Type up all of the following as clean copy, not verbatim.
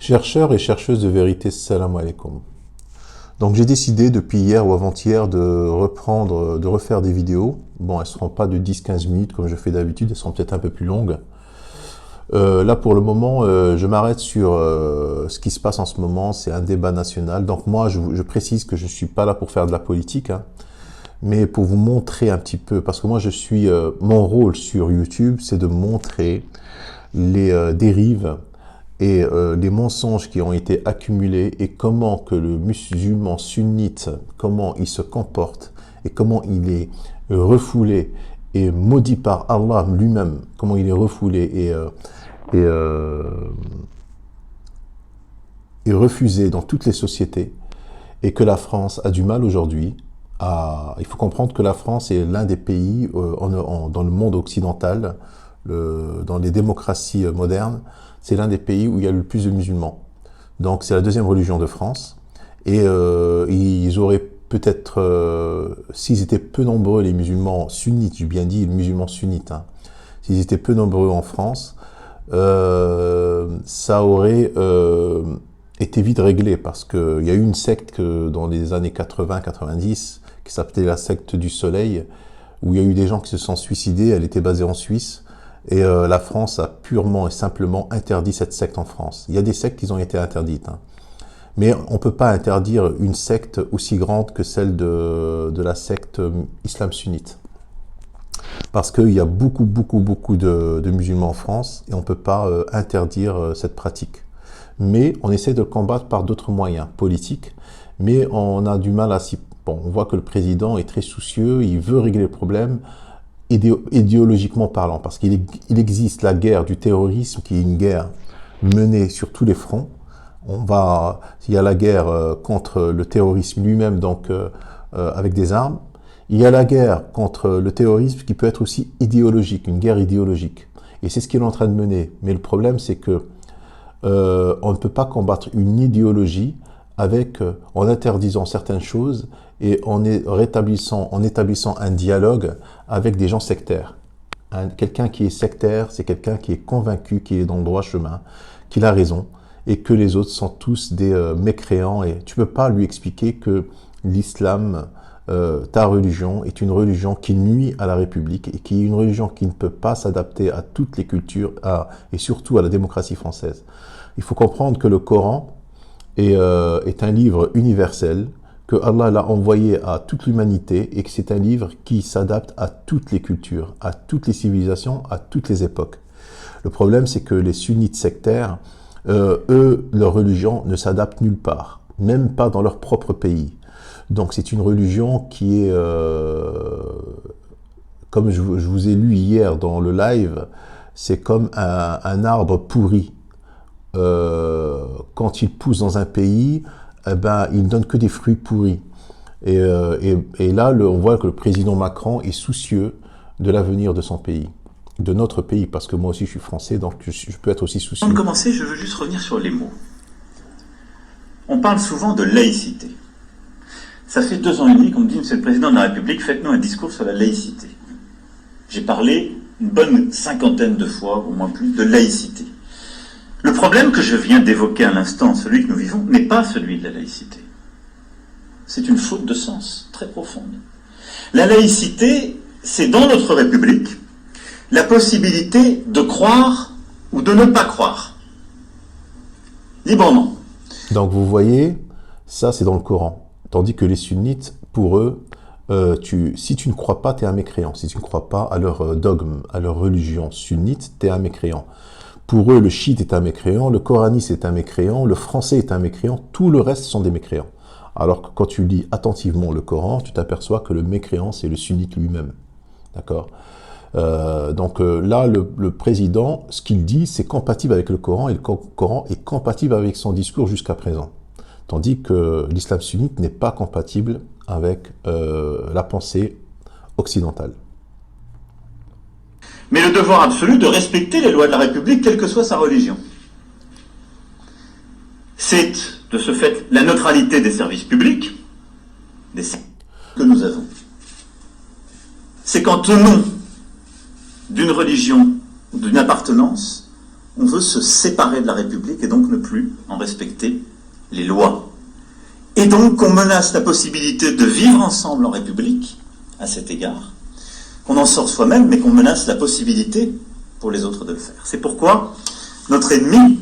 Chercheurs et chercheuses de vérité, salam alaikum. Donc j'ai décidé depuis hier ou avant-hier de refaire des vidéos. Bon, elles ne seront pas de 10-15 minutes comme je fais d'habitude, elles seront peut-être un peu plus longues. Là pour le moment, je m'arrête sur ce qui se passe en ce moment, c'est un débat national. Donc moi, je précise que je ne suis pas là pour faire de la politique, hein, mais pour vous montrer un petit peu, parce que moi mon rôle sur YouTube, c'est de montrer les dérives et les mensonges qui ont été accumulés et comment que le musulman sunnite, comment il se comporte et comment il est refoulé et maudit par Allah lui-même, comment il est refoulé et refusé dans toutes les sociétés, et que la France a du mal aujourd'hui. Il faut comprendre que la France est l'un des pays dans le monde occidental, dans les démocraties modernes, c'est l'un des pays où il y a le plus de musulmans. Donc c'est la deuxième religion de France. Et ils auraient peut-être, s'ils étaient peu nombreux, les musulmans sunnites, j'ai bien dit les musulmans sunnites, hein, s'ils étaient peu nombreux en France, ça aurait été vite réglé, parce qu'il y a eu une secte dans les années 80-90 qui s'appelait la secte du soleil, où il y a eu des gens qui se sont suicidés. Elle était basée en Suisse. Et la France a purement et simplement interdit cette secte en France. Il y a des sectes qui ont été interdites, hein. Mais on ne peut pas interdire une secte aussi grande que celle de la secte islam sunnite. Parce qu'il y a beaucoup de musulmans en France et on ne peut pas interdire cette pratique. Mais on essaie de le combattre par d'autres moyens politiques, mais on a du mal à s'y... Bon, on voit que le président est très soucieux, il veut régler le problème, idéologiquement parlant, parce qu'il existe la guerre du terrorisme, qui est une guerre menée sur tous les fronts. Il y a la guerre contre le terrorisme lui-même, donc avec des armes. Il y a la guerre contre le terrorisme qui peut être aussi idéologique, une guerre idéologique. Et c'est ce qu'il est en train de mener. Mais le problème, c'est que on ne peut pas combattre une idéologie en interdisant certaines choses et en établissant un dialogue avec des gens sectaires. Quelqu'un qui est sectaire, c'est quelqu'un qui est convaincu, qui est dans le droit chemin, qu'il a raison, et que les autres sont tous des mécréants. Et tu ne peux pas lui expliquer que l'islam, ta religion, est une religion qui nuit à la République et qui est une religion qui ne peut pas s'adapter à toutes les cultures et surtout à la démocratie française. Il faut comprendre que le Coran est un livre universel, que Allah l'a envoyé à toute l'humanité et que c'est un livre qui s'adapte à toutes les cultures, à toutes les civilisations, à toutes les époques. Le problème, c'est que les sunnites sectaires, eux, leur religion ne s'adapte nulle part, même pas dans leur propre pays. Donc c'est une religion qui est, comme je vous ai lu hier dans le live, c'est comme un arbre pourri. Quand il pousse dans un pays, il ne donne que des fruits pourris. Et là, on voit que le président Macron est soucieux de l'avenir de son pays, de notre pays, parce que moi aussi je suis français, donc je peux être aussi soucieux. Avant de commencer, je veux juste revenir sur les mots. On parle souvent de laïcité. Ça fait 2 ans et demi qu'on me dit, Monsieur le Président de la République, faites-nous un discours sur la laïcité. J'ai parlé une bonne 50aine de fois, au moins plus, de laïcité. Le problème que je viens d'évoquer à l'instant, celui que nous vivons, n'est pas celui de la laïcité. C'est une faute de sens très profonde. La laïcité, c'est dans notre République la possibilité de croire ou de ne pas croire. Librement. Donc vous voyez, ça c'est dans le Coran. Tandis que les sunnites, pour eux, si tu ne crois pas, tu es un mécréant. Si tu ne crois pas à leur dogme, à leur religion sunnite, tu es un mécréant. Pour eux, le chiite est un mécréant, le coraniste est un mécréant, le français est un mécréant, tout le reste sont des mécréants. Alors que quand tu lis attentivement le Coran, tu t'aperçois que le mécréant, c'est le sunnite lui-même. D'accord ? Donc là, le président, ce qu'il dit, c'est compatible avec le Coran, et le Coran est compatible avec son discours jusqu'à présent. Tandis que l'islam sunnite n'est pas compatible avec la pensée occidentale. Mais le devoir absolu de respecter les lois de la République, quelle que soit sa religion. C'est, de ce fait, la neutralité des services publics, que nous avons. C'est qu'en tenant d'une religion ou d'une appartenance, on veut se séparer de la République et donc ne plus en respecter les lois. Et donc qu'on menace la possibilité de vivre ensemble en République, à cet égard, qu'on en sort soi-même, mais qu'on menace la possibilité pour les autres de le faire. C'est pourquoi notre ennemi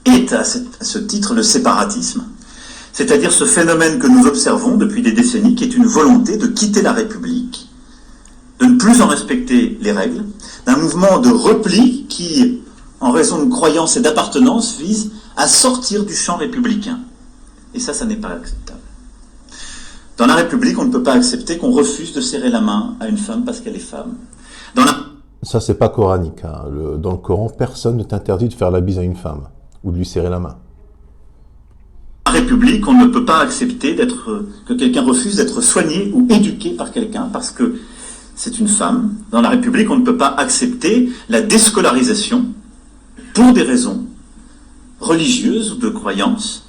est à ce titre le séparatisme, c'est-à-dire ce phénomène que nous observons depuis des décennies, qui est une volonté de quitter la République, de ne plus en respecter les règles, d'un mouvement de repli qui, en raison de croyances et d'appartenance, vise à sortir du champ républicain. Et ça n'est pas acceptable. Dans la République, on ne peut pas accepter qu'on refuse de serrer la main à une femme parce qu'elle est femme. Ça, c'est pas coranique. Hein. Dans le Coran, personne ne t'interdit de faire la bise à une femme ou de lui serrer la main. Dans la République, on ne peut pas accepter que quelqu'un refuse d'être soigné ou éduqué par quelqu'un parce que c'est une femme. Dans la République, on ne peut pas accepter la déscolarisation pour des raisons religieuses ou de croyances.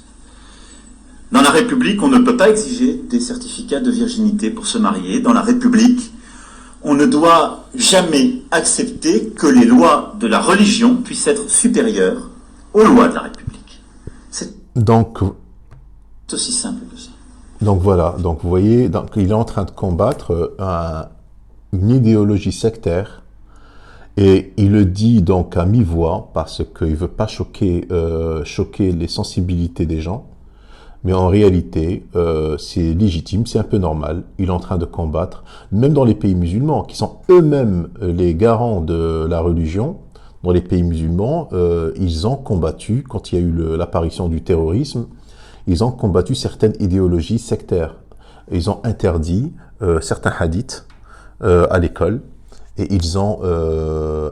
Dans la République, on ne peut pas exiger des certificats de virginité pour se marier. Dans la République, on ne doit jamais accepter que les lois de la religion puissent être supérieures aux lois de la République. C'est aussi simple que ça. Donc voilà, donc vous voyez, il est en train de combattre une idéologie sectaire, et il le dit donc à mi-voix parce qu'il ne veut pas choquer les sensibilités des gens. Mais en réalité, c'est légitime, c'est un peu normal. Il est en train de combattre, même dans les pays musulmans, qui sont eux-mêmes les garants de la religion. Dans les pays musulmans, ils ont combattu, quand il y a eu l'apparition du terrorisme, ils ont combattu certaines idéologies sectaires. Ils ont interdit certains hadiths à l'école, et ils ont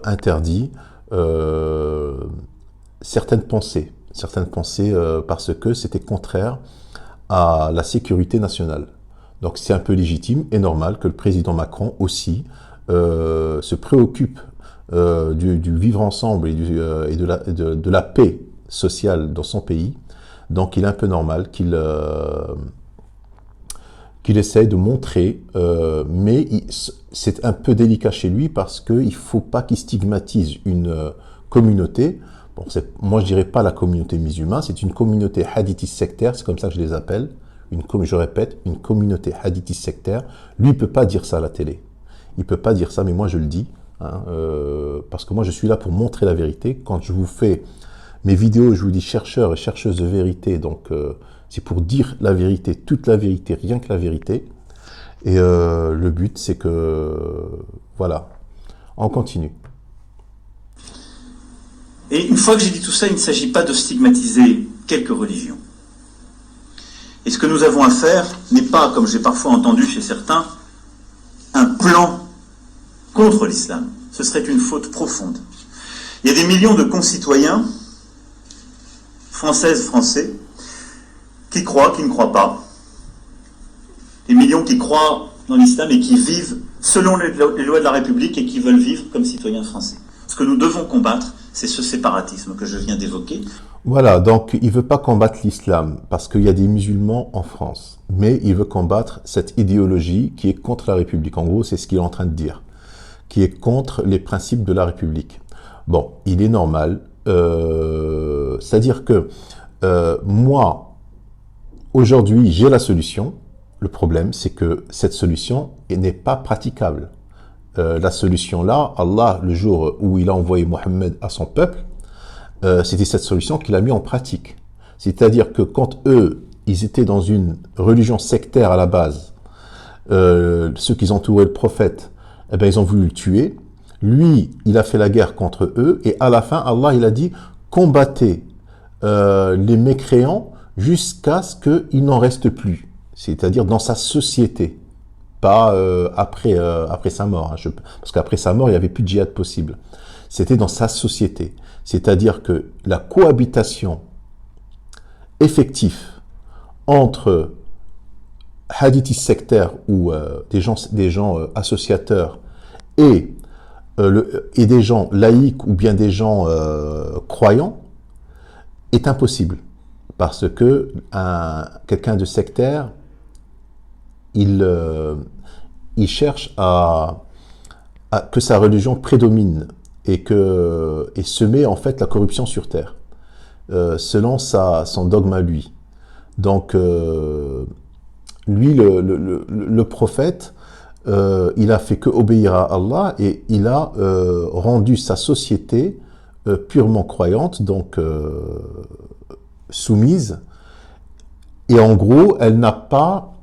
interdit certaines pensées parce que c'était contraire à la sécurité nationale. Donc c'est un peu légitime et normal que le président Macron aussi se préoccupe du vivre ensemble et de la paix sociale dans son pays. Donc il est un peu normal qu'il essaie de montrer, mais c'est un peu délicat chez lui parce qu'il ne faut pas qu'il stigmatise une communauté. Bon, moi, je dirais pas la communauté musulmane, c'est une communauté hadithiste sectaire, c'est comme ça que je les appelle. Je répète, une communauté hadithiste sectaire. Lui, il peut pas dire ça à la télé. Il peut pas dire ça, mais moi, je le dis. Hein, parce que moi, je suis là pour montrer la vérité. Quand je vous fais mes vidéos, je vous dis chercheurs et chercheuses de vérité. Donc, c'est pour dire la vérité, toute la vérité, rien que la vérité. Et le but, c'est que, voilà, on continue. Et une fois que j'ai dit tout ça, il ne s'agit pas de stigmatiser quelques religions. Et ce que nous avons à faire n'est pas, comme j'ai parfois entendu chez certains, un plan contre l'islam. Ce serait une faute profonde. Il y a des millions de concitoyens, françaises, français, qui croient, qui ne croient pas. Des millions qui croient dans l'islam et qui vivent selon les lois de la République et qui veulent vivre comme citoyens français. Ce que nous devons combattre, c'est ce séparatisme que je viens d'évoquer. Voilà, donc il ne veut pas combattre l'islam parce qu'il y a des musulmans en France, mais il veut combattre cette idéologie qui est contre la République. En gros, c'est ce qu'il est en train de dire, qui est contre les principes de la République. Bon, il est normal, c'est-à-dire que moi, aujourd'hui, j'ai la solution. Le problème, c'est que cette solution n'est pas praticable. La solution là, Allah, le jour où il a envoyé Mohammed à son peuple, c'était cette solution qu'il a mis en pratique. C'est-à-dire que quand eux, ils étaient dans une religion sectaire à la base, ceux qui entouraient le prophète, eh ben, ils ont voulu le tuer. Lui, il a fait la guerre contre eux, et à la fin, Allah, il a dit, combattez les mécréants jusqu'à ce qu'il n'en reste plus. C'est-à-dire dans sa société. Pas après sa mort, hein, parce qu'après sa mort, il n'y avait plus de djihad possible. C'était dans sa société. C'est-à-dire que la cohabitation effective entre hadithis sectaires ou des gens associateurs et des gens laïcs ou bien des gens croyants est impossible. Parce que quelqu'un de sectaire, il cherche à que sa religion prédomine et semer en fait la corruption sur terre, selon son dogme à lui. Donc, lui, le prophète, il a fait que obéir à Allah et il a rendu sa société purement croyante, donc soumise. Et en gros, elle n'a pas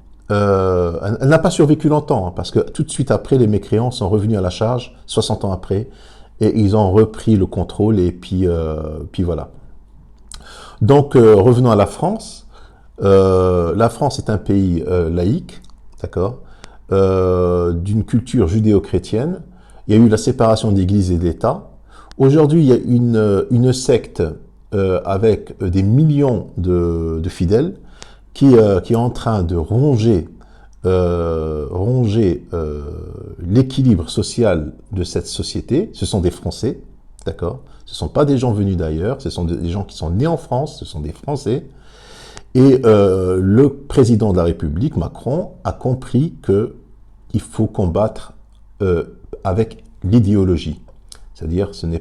survécu longtemps, hein, parce que tout de suite après, les mécréants sont revenus à la charge, 60 ans après, et ils ont repris le contrôle, et puis voilà. Donc, revenons à la France. La France est un pays laïque, d'accord, d'une culture judéo-chrétienne. Il y a eu la séparation d'Église et d'État. Aujourd'hui, il y a une secte avec des millions de fidèles qui est en train de ronger l'équilibre social de cette société. Ce sont des Français, d'accord? Ce ne sont pas des gens venus d'ailleurs, ce sont des gens qui sont nés en France, ce sont des Français. Et le président de la République, Macron, a compris qu'il faut combattre avec l'idéologie. C'est-à-dire, il ne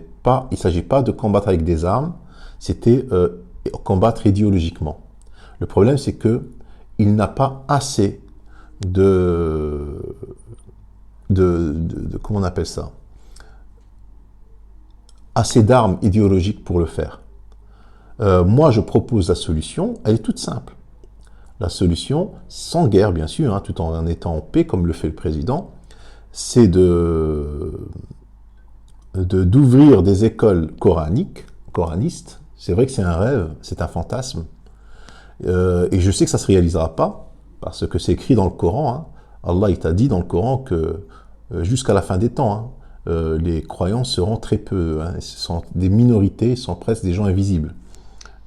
s'agit pas de combattre avec des armes, c'était combattre idéologiquement. Le problème, c'est qu'il n'a pas assez comment on appelle ça? Assez d'armes idéologiques pour le faire. Moi, je propose la solution, elle est toute simple. La solution, sans guerre, bien sûr, hein, tout en étant en paix, comme le fait le président, c'est d'ouvrir des écoles coranistes. C'est vrai que c'est un rêve, c'est un fantasme. Et je sais que ça ne se réalisera pas, parce que c'est écrit dans le Coran. Hein. Allah, il t'a dit dans le Coran que jusqu'à la fin des temps, hein, les croyants seront très peu. Hein, ce sont des minorités, ce sont presque des gens invisibles.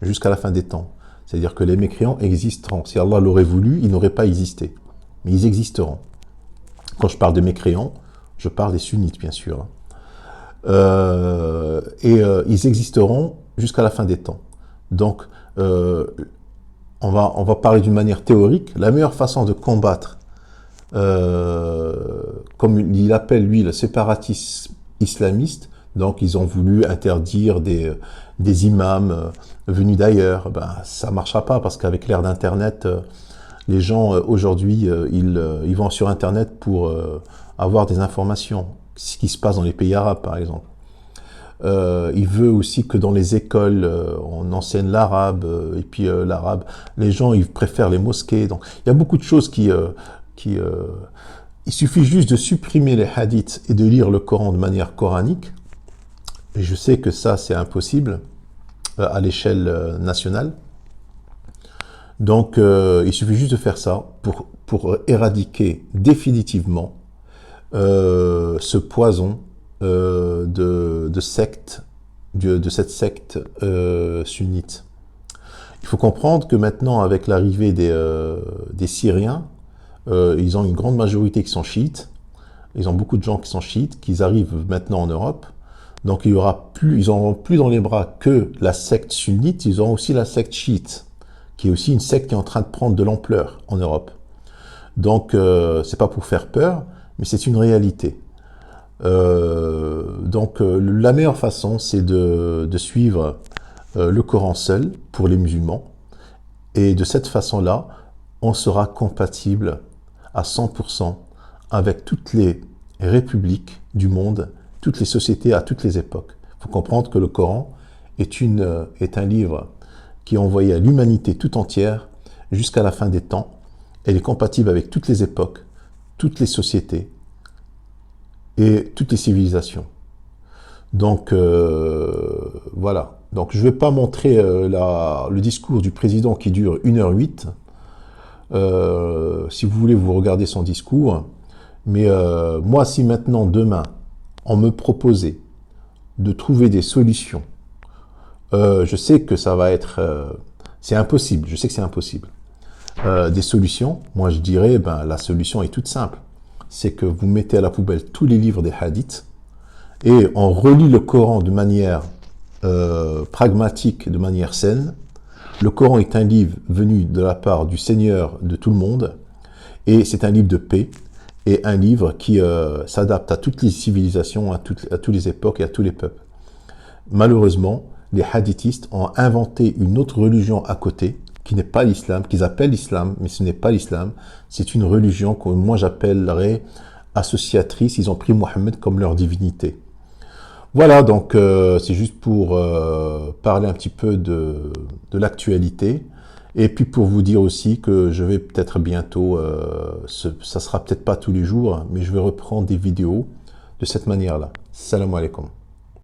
Jusqu'à la fin des temps. C'est-à-dire que les mécréants existeront. Si Allah l'aurait voulu, ils n'auraient pas existé. Mais ils existeront. Quand je parle de mécréants, je parle des sunnites, bien sûr. Ils existeront jusqu'à la fin des temps. Donc, on va parler d'une manière théorique. La meilleure façon de combattre, comme il appelle lui le séparatisme islamiste, donc ils ont voulu interdire des imams venus d'ailleurs. Ben, ça ne marchera pas parce qu'avec l'ère d'Internet, les gens aujourd'hui, ils vont sur Internet pour avoir des informations. Ce qui se passe dans les pays arabes, par exemple. Il veut aussi que dans les écoles, on enseigne l'arabe, et puis l'arabe, les gens, ils préfèrent les mosquées. Donc, il y a beaucoup de choses il suffit juste de supprimer les hadiths et de lire le Coran de manière coranique. Et je sais que ça, c'est impossible à l'échelle nationale. Donc, il suffit juste de faire ça pour éradiquer définitivement ce poison de cette secte sunnite. Il faut comprendre que maintenant, avec l'arrivée des Syriens, ils ont une grande majorité qui sont chiites. Ils ont beaucoup de gens qui sont chiites, qui arrivent maintenant en Europe. Donc ils n'auront plus dans les bras que la secte sunnite, ils auront aussi la secte chiite, qui est aussi une secte qui est en train de prendre de l'ampleur en Europe. Donc c'est pas pour faire peur, mais c'est une réalité. Donc la meilleure façon, c'est de suivre le Coran seul pour les musulmans. Et de cette façon-là, on sera compatible à 100% avec toutes les républiques du monde, toutes les sociétés à toutes les époques. Il faut comprendre que le Coran est un livre qui est envoyé à l'humanité tout entière jusqu'à la fin des temps. Elle est compatible avec toutes les époques, toutes les sociétés et toutes les civilisations. Donc voilà. Donc je ne vais pas montrer le discours du président qui dure 1h08. Si vous voulez, vous regardez son discours. Mais moi, si maintenant, demain, on me proposait de trouver des solutions, je sais que ça va être... c'est impossible, je sais que c'est impossible. Des solutions, moi je dirais, la solution est toute simple. C'est que vous mettez à la poubelle tous les livres des hadiths et on relit le Coran de manière pragmatique, de manière saine. Le Coran est un livre venu de la part du Seigneur de tout le monde et c'est un livre de paix. et un livre qui s'adapte à toutes les civilisations, à toutes les époques et à tous les peuples. Malheureusement, les hadithistes ont inventé une autre religion à côté, qui n'est pas l'islam, qu'ils appellent l'islam, mais ce n'est pas l'islam. C'est une religion que moi j'appellerais associatrice. Ils ont pris Mohammed comme leur divinité. Voilà, donc c'est juste pour parler un petit peu de l'actualité. Et puis pour vous dire aussi que je vais peut-être bientôt, ça sera peut-être pas tous les jours, mais je vais reprendre des vidéos de cette manière-là. Salam alaikum.